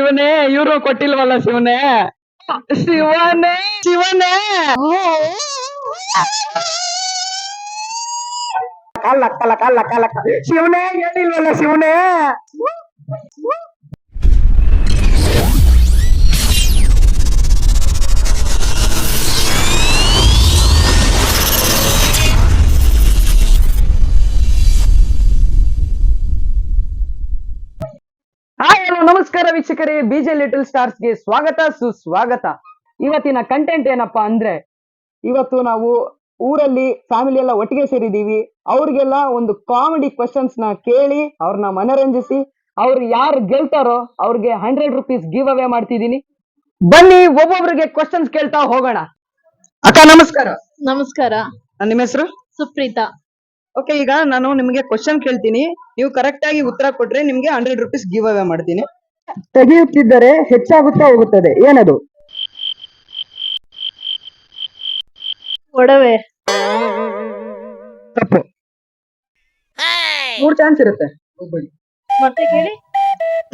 ಶಿವನೇ ಇವ್ರು ಕೊಟ್ಟಿಲ್ವಲ್ಲ ಶಿವನೇ ಶಿವನೇ ಶಿವನೇ ಕಲ್ಲ ಕಲ್ಲ ಕಲ್ಲ ಕಲ್ಲ ಶಿವನೇ ಹೇಳಿಲ್ವಲ್ಲ ಶಿವನೇ. ಹಾಯ್ ಹಲೋ ನಮಸ್ಕಾರ ವೀಕ್ಷಕರೇ, ಬಿಜೆ ಲಿಟಲ್ ಸ್ಟಾರ್ಸ್ ಗೆ ಸ್ವಾಗತ ಸುಸ್ವಾಗತ. ಇವತ್ತಿನ ಕಂಟೆಂಟ್ ಏನಪ್ಪಾ ಅಂದ್ರೆ, ಇವತ್ತು ನಾವು ಊರಲ್ಲಿ ಫ್ಯಾಮಿಲಿ ಎಲ್ಲ ಒಟ್ಟಿಗೆ ಸೇರಿದೀವಿ. ಅವ್ರಿಗೆಲ್ಲ ಒಂದು ಕಾಮಿಡಿ ಕ್ವಶನ್ಸ್ ನ ಕೇಳಿ ಅವ್ರನ್ನ ಮನರಂಜಿಸಿ ಅವ್ರು ಯಾರು ಗೆಲ್ತಾರೋ ಅವ್ರಿಗೆ 100 ರೂಪೀಸ್ ಗಿವ್ ಅವೇ ಮಾಡ್ತಿದೀನಿ. ಬನ್ನಿ ಒಬ್ಬೊಬ್ರಿಗೆ ಕ್ವಶನ್ಸ್ ಕೇಳ್ತಾ ಹೋಗೋಣ. ಅಕ್ಕ ನಮಸ್ಕಾರ. ನಮಸ್ಕಾರ. ನಿಮ್ಮ ಹೆಸರು? ಸುಪ್ರೀತಾ. ಓಕೆ, ಈಗ ನಾನು ನಿಮಗೆ ಕ್ವಶನ್ ಕೇಳ್ತೀನಿ, ನೀವು ಕರೆಕ್ಟ್ ಆಗಿ ಉತ್ತರ ಕೊಟ್ರೆ ನಿಮ್ಗೆ 100 ರೂಪೀಸ್ ಗಿವ್ ಅವೇ ಮಾಡ್ತೀನಿ. ತೆಗೆಯುತ್ತಿದ್ದರೆ ಹೆಚ್ಚಾಗುತ್ತಾ ಹೋಗುತ್ತದೆ, ಏನದು? ಒಡವೆ. ತಪ್ಪು. 3 ಚಾನ್ಸ್ ಇರುತ್ತೆ. ಮತ್ತೆ ಕೇಳಿ.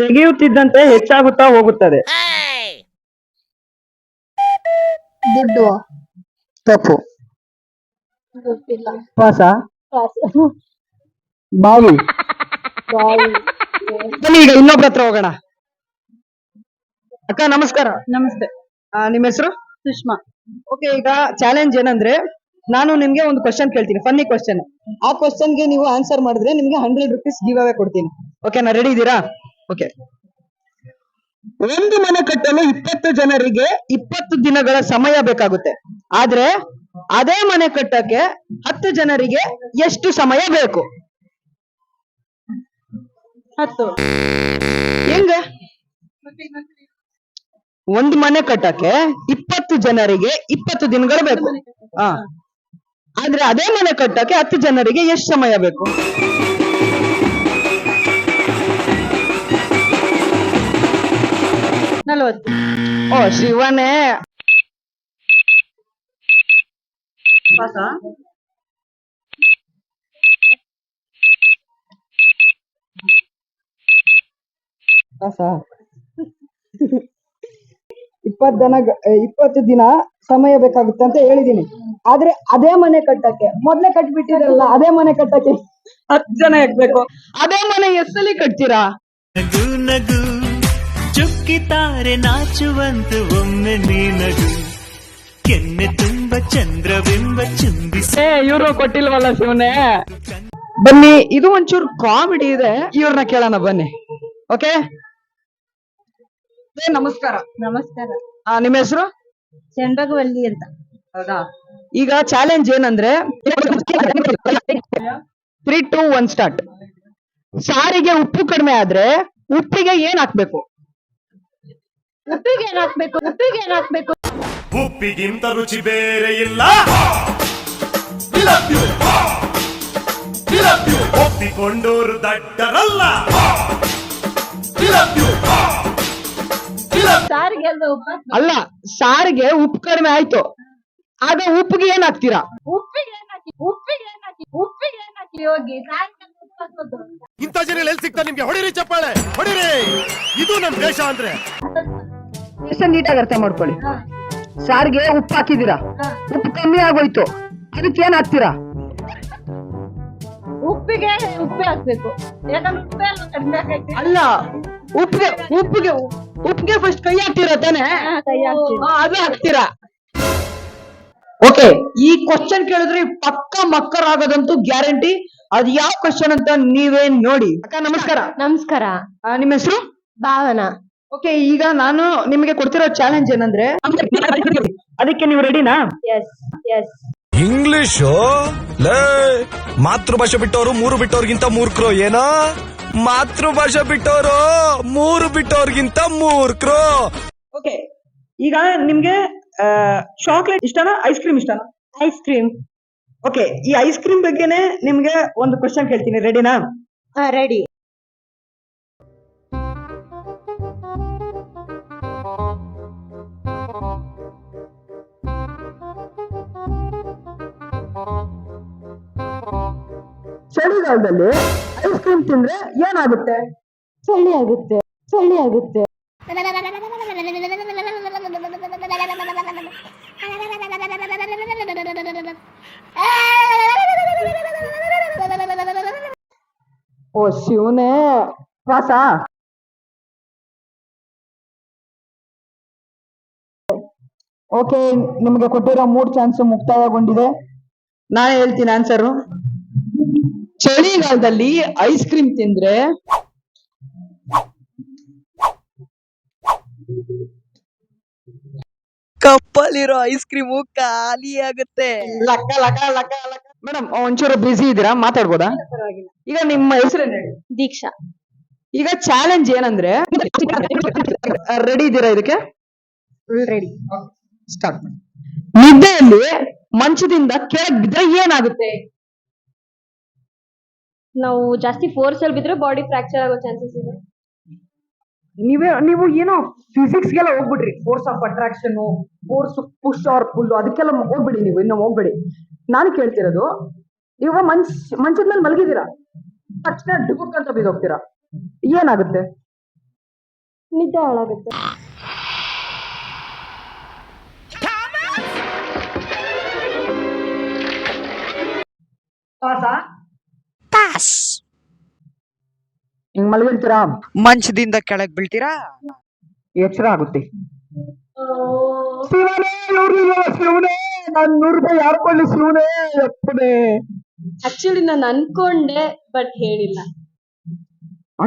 ತೆಗೆಯುತ್ತಿದ್ದಂತೆ ಹೆಚ್ಚಾಗುತ್ತಾ ಹೋಗುತ್ತದೆ. ದುಡ್ಡು. ತಪ್ಪು. ಗೊತ್ತಿಲ್ಲ. ಪಾಸ. ಕಾಸು. ಬಾವಿ. ಬಾವಿ. ಬನ್ನಿ ಈಗ ಇನ್ನೊಬ್ರ ಹತ್ರ ಹೋಗೋಣ. ಅಕ್ಕ ನಮಸ್ಕಾರ. ನಮಸ್ತೆ. ನಿಮ್ಮ ಹೆಸರು? ಸುಷ್ಮಾ. ಓಕೆ, ಈಗ ಚಾಲೆಂಜ್ ಏನಂದ್ರೆ, ನಾನು ನಿಮ್ಗೆ ಒಂದು ಕ್ವಶನ್ ಕೇಳ್ತೀನಿ, ಫನ್ನಿ ಕ್ವಶನ್. ಆ ಕ್ವಶನ್ಗೆ ನೀವು ಆನ್ಸರ್ ಮಾಡಿದ್ರೆ ನಿಮ್ಗೆ 100 ರೂಪೀಸ್ ಗಿವ್ ಅವೇ ಕೊಡ್ತೀನಿ. ಓಕೆನಾ? ರೆಡಿ ಇದ್ದೀರಾ? ಓಕೆ. ಒಂದು ಮನೆ ಕಟ್ಟಲು 20 ಜನರಿಗೆ 20 ದಿನಗಳ ಸಮಯ ಬೇಕಾಗುತ್ತೆ. ಆದ್ರೆ ಅದೇ ಮನೆ ಕಟ್ಟಕ್ಕೆ 10 ಜನರಿಗೆ ಎಷ್ಟು ಸಮಯ ಬೇಕು? 10. ಹೆಂಗ? ಒಂದು ಮನೆ ಕಟ್ಟಕ್ಕೆ 20 ಜನರಿಗೆ 20 ದಿನಗಳು ಬೇಕು. ಆದ್ರೆ ಅದೇ ಮನೆ ಕಟ್ಟಕ್ಕೆ 10 ಜನರಿಗೆ ಎಷ್ಟು ಸಮಯ ಬೇಕು? 40. ಓ ಶಿವನೇ. ಪಾಸ. ಪಾಸ. 20 ದಿನ ಸಮಯ ಬೇಕಾಗುತ್ತೆ ಅಂತ ಹೇಳಿದೀನಿ. ಆದ್ರೆ ಅದೇ ಮನೆ ಕಟ್ಟಕ್ಕೆ ಮೊದ್ಲೇ ಕಟ್ಬಿಟ್ಟಿರಲ್ಲ, ಅದೇ ಮನೆ ಕಟ್ಟಕ್ಕೆ 10 ಜನ ಬೇಕು. ಅದೇ ಮನೆ ಎಷ್ಟಲ್ಲಿ ಕಟ್ತೀರಾ? ನಗು ನಗು ಚುಕ್ಕಿತಾರೆ ನಾಚುವಂತು ಒಮ್ಮೆ ನೀನಗು, ಕೆನ್ನೆ ತುಂಬ ಚಂದ್ರಬಿಂಬ ಚುಂಬಿಸೆ. ಇವ್ರು ಕೊಟ್ಟಿಲ್ವಲ್ಲ ಶಿವನೇ. ಬನ್ನಿ, ಇದು ಒಂಚೂರು ಕಾಮಿಡಿ ಇದೆ, ಇವ್ರನ್ನ ಕೇಳೋಣ ಬನ್ನಿ. ಓಕೆ, ನಮಸ್ಕಾರ. ನಮಸ್ಕಾರ. ನಿಮ್ಮ ಹೆಸರು? ಚಂದ್ರಗವಲ್ಲಿ ಅಂತ. ಹೌದಾ? ಈಗ ಚಾಲೆಂಜ್ ಏನಂದ್ರೆ 3, 2, 1 ಸ್ಟಾರ್ಟ್. ಸಾರಿಗೆ ಉಪ್ಪು ಕಡಿಮೆ ಆದ್ರೆ ಉಪ್ಪಿಗೆ ಏನ್ ಹಾಕ್ಬೇಕು? ಉಪ್ಪಿಗೆ ಏನ್ ಹಾಕ್ಬೇಕು? ಉಪ್ಪಿಗೆ ಏನ್ ಹಾಕ್ಬೇಕು? ಉಪ್ಪಿಗಿಂತ ರುಚಿ ಬೇರೆ ಇಲ್ಲ. ಒಪ್ಪಿಕೊಂಡೋರು ದಡ್ಡರಲ್ಲ. ಸಾರಿಗೆ ಅಲ್ವಾ ಉಪ್ಪು? ಅಲ್ಲ, ಸಾರಿಗೆ ಉಪ್ಪು ಕಡಿಮೆ ಆಯ್ತು, ಆಗ ಉಪ್ಪಿಗೆ ಏನ್ ಹಾಕ್ತೀರಾ? ಉಪ್ಪಿಗೆ ಏನ್ ಹಾಕಿ? ಉಪ್ಪಿಗೆ ಏನ್ ಹಾಕಿ? ಉಪ್ಪಿಗೆ ಏನ್ ಹಾಕಿ? ಹೋಗಿ ಸಾಯಂಕಾಲ ಉಪ್ಪು ಹಾಕೋದು. ಇಂಥ ಜನ ಎಲ್ಲಿ ಸಿಗ್ತಾರೆ ನಿಮ್ಗೆ? ಹೊಡಿರಿ ಚಪ್ಪಾಳೆ, ಹೊಡಿರಿ. ಇದು ನಮ್ ದೇಶ ಅಂದ್ರೆ. ಎಷ್ಟು ನೀಟಾಗಿ ಅರ್ಥ ಮಾಡ್ಕೊಳ್ಳಿ. ಸಾರಿಗೆ ಉಪ್ಪು ಹಾಕಿದೀರಾ, ಉಪ್ಪು ಕಮ್ಮಿ ಆಗೋಯ್ತು, ಅದಕ್ಕೆ ಏನ್ ಹಾಕ್ತೀರಾ? ಉಪ್ಪಿಗೆ ಉಪ್ಪೆ ಹಾಕ್ಬೇಕು, ಯಾಕಂದ್ರೆ ಉಪ್ಪೆ ಅಲ್ವಾ ಕಡಿಮೆ ಆಗೈತೆ. ಅಲ್ಲ, ಉಪ್ಪಿಗೆ ಫಸ್ಟ್ ಕೈ ಹಾಕ್ತೀರಾ ತಾನೆ? ಕೈ ಹಾಕ್ತೀವಿ. ಅದು ಹಾಕ್ತೀರಾ. ಓಕೆ, ಈ ಕ್ವಶನ್ ಕೇಳಿದ್ರೆ ಪಕ್ಕ ಮಕ್ಕರ್ ಆಗೋದಂತೂ ಗ್ಯಾರಂಟಿ. ಅದ್ ಯಾವ ಕ್ವಶನ್ ಅಂತ ನೀವೇ ನೋಡಿ. ಅಕ್ಕ ನಮಸ್ಕಾರ. ನಮಸ್ಕಾರ. ನಿಮ್ಮ ಹೆಸರು? ಭಾವನಾ. ಓಕೆ, ಈಗ ನಾನು ನಿಮಗೆ ಕೊಡ್ತಿರೋ ಚಾಲೆಂಜ್ ಏನಂದ್ರೆ, ಅದಕ್ಕೆ ನೀವು ರೆಡಿನಾ? S S. ಇಂಗ್ಲಿಷು ಲೇ, ಮಾತೃಭಾಷೆ ಬಿಟ್ಟವರು 3 ಬಿಟ್ಟವ್ರಿಗಿಂತ ಮೂರ್ಖರು. ಏನೋ ಮಾತೃಭಾಷೆ ಬಿಟ್ಟವರು 3 ಬಿಟ್ಟವ್ರಿಗಿಂತ ಮೂರ್ಖರು. ಓಕೆ, ಈಗ ನಿಮ್ಗೆ ಚಾಕ್ಲೇಟ್ ಇಷ್ಟನಾ, ಐಸ್ ಕ್ರೀಮ್ ಇಷ್ಟನಾ? Ice cream. ಓಕೆ, ಈ ಐಸ್ ಕ್ರೀಮ್ ಬಗ್ಗೆನೆ ನಿಮ್ಗೆ ಒಂದು ಕ್ವಶನ್ ಕೇಳ್ತೀನಿ, ರೆಡಿನಾ? ರೆಡಿ. ಚಳಿಗಾಲದಲ್ಲಿ ಐಸ್ ಕ್ರೀಮ್ ತಿಂದ್ರೆ ಏನಾಗುತ್ತೆ? ಚಳಿ ಆಗುತ್ತೆ. ಓ ಶಿವನೇ. ಪಾಸ. ಓಕೆ, ನಿಮಗೆ ಕೊಟ್ಟಿರೋ 3 ಚಾನ್ಸ್ ಮುಕ್ತಾಯಗೊಂಡಿದೆ. ನಾನೇ ಹೇಳ್ತೀನಿ ಆನ್ಸರು. ಚಳಿಗಾಲದಲ್ಲಿ ಐಸ್ ಕ್ರೀಮ್ ತಿಂದ್ರೆ ಕಪ್ಪಲ್ಲಿರೋ ಐಸ್ ಕ್ರೀಮು ಖಾಲಿ ಆಗುತ್ತೆ. ಲಕ್ಕ ಲಕ್ಕ ಲಕ್ಕ ಲಕ್ಕ. ಮೇಡಮ್ ಒಂಚೂರು ಬಿಸಿ ಇದ್ದೀರಾ, ಮಾತಾಡ್ಬೋದಾ? ಈಗ ನಿಮ್ಮ ಹೆಸರೇನು ಹೇಳಿ? ದೀಕ್ಷಾ. ಈಗ ಚಾಲೆಂಜ್ ಏನಂದ್ರೆ, ರೆಡಿ ಇದ್ದೀರಾ ಇದಕ್ಕೆ? ರೆಡಿ. ಸ್ಟಾರ್ಟ್ ಮಾಡಿ. ನಿದ್ದೆಯಲ್ಲಿ ಮಂಚದಿಂದ ಕೆಳಗೆ ಬಿದ್ದರೆ ಏನಾಗುತ್ತೆ? ನಾವು ಜಾಸ್ತಿ ಫೋರ್ಸ್ ಅಲ್ಲಿ ಬಿದ್ರೆ ಬಾಡಿ ಫ್ರಾಕ್ಚರ್ ಆಗೋ ಚಾನ್ಸಸ್ ಇದೆ. ನೀವು ಏನೋ ಫಿಸಿಕ್ಸ್ಗೆಲ್ಲ ಹೋಗ್ಬಿಡ್ರಿ. Force of attraction, force push or pull, ಅದಕ್ಕೆಲ್ಲ ಹೋಗ್ಬಿಡಿ. ನೀವು ಇನ್ನು ಹೋಗ್ಬೇಡಿ. ನಾನು ಕೇಳ್ತಿರೋದು, ಇವಾಗ ಮಂಚದ ಮೇಲೆ ಮಲಗಿದ್ದೀರಾ, ತಕ್ಷಣ ಡುಬುಕ್ ಅಂತ ಬಿದ್ದೋಗ್ತೀರಾ, ಏನಾಗುತ್ತೆ? ನಿದ್ದೆ ಹಾಳಾಗುತ್ತೆ. ಹಿಂಗ್ ಮಲಗಿರ್ತೀರಾ, ಮಂಚದಿಂದ ಕೆಳಗ್ ಬೀಳ್ತೀರಾ? ಎಚ್ಚರ ಆಗುತ್ತೆ. ಶಿವನೇ, ಶಿವನೇ, ನಾನು 100 ರೂಪಾಯಿ ಯಾರ್ಕೊಳ್ಳಿ ಶಿವನೇ, ಅಪ್ಪನೇ. ಆಕ್ಚುಲಿ ನಾನು ಅನ್ಕೊಂಡೆ ಬಟ್ ಹೇಳಿಲ್ಲ.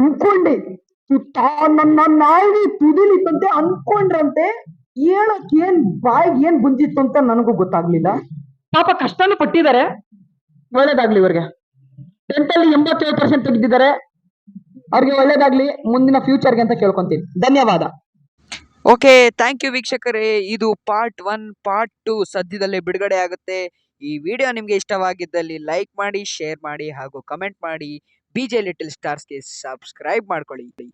ಅನ್ಕೊಂಡೆ ನನ್ನ ನಾಯಿ ತುದಿಲಿತ್ತಂತೆ, ಅನ್ಕೊಂಡ್ರಂತೆ. ಹೇಳಕ್ ಏನ್ ಬಾಯಿಗೆ ಏನ್ ಗುಂಜಿತ್ತು ಅಂತ ನನಗೂ ಗೊತ್ತಾಗ್ಲಿಲ್ಲ. ಪಾಪ ಕಷ್ಟನೂ ಪಟ್ಟಿದ್ದಾರೆ. ಒಳ್ಳೇದಾಗ್ಲಿ ಇವ್ರಿಗೆ. 10th ಅಲ್ಲಿ 87% ತೆಗೆದಿದ್ದಾರೆ. ಅವ್ರಿಗೆ ಒಳ್ಳೇದಾಗ್ಲಿ ಮುಂದಿನ ಫ್ಯೂಚರ್ಗೆ ಅಂತ ಕೇಳ್ಕೊಂತೀನಿ. ಧನ್ಯವಾದ. ಓಕೆ, ಥ್ಯಾಂಕ್ ಯು ವೀಕ್ಷಕರೇ. ಇದು ಪಾರ್ಟ್ 1. ಪಾರ್ಟ್ 2 ಸದ್ಯದಲ್ಲೇ ಬಿಡುಗಡೆ ಆಗುತ್ತೆ. ಈ ವಿಡಿಯೋ ನಿಮ್ಗೆ ಇಷ್ಟವಾಗಿದ್ದಲ್ಲಿ ಲೈಕ್ ಮಾಡಿ, ಶೇರ್ ಮಾಡಿ ಹಾಗೂ ಕಮೆಂಟ್ ಮಾಡಿ. BJ ಲಿಟಲ್ ಸ್ಟಾರ್ಸ್ಗೆ ಸಬ್ಸ್ಕ್ರೈಬ್ ಮಾಡ್ಕೊಳ್ಳಿ.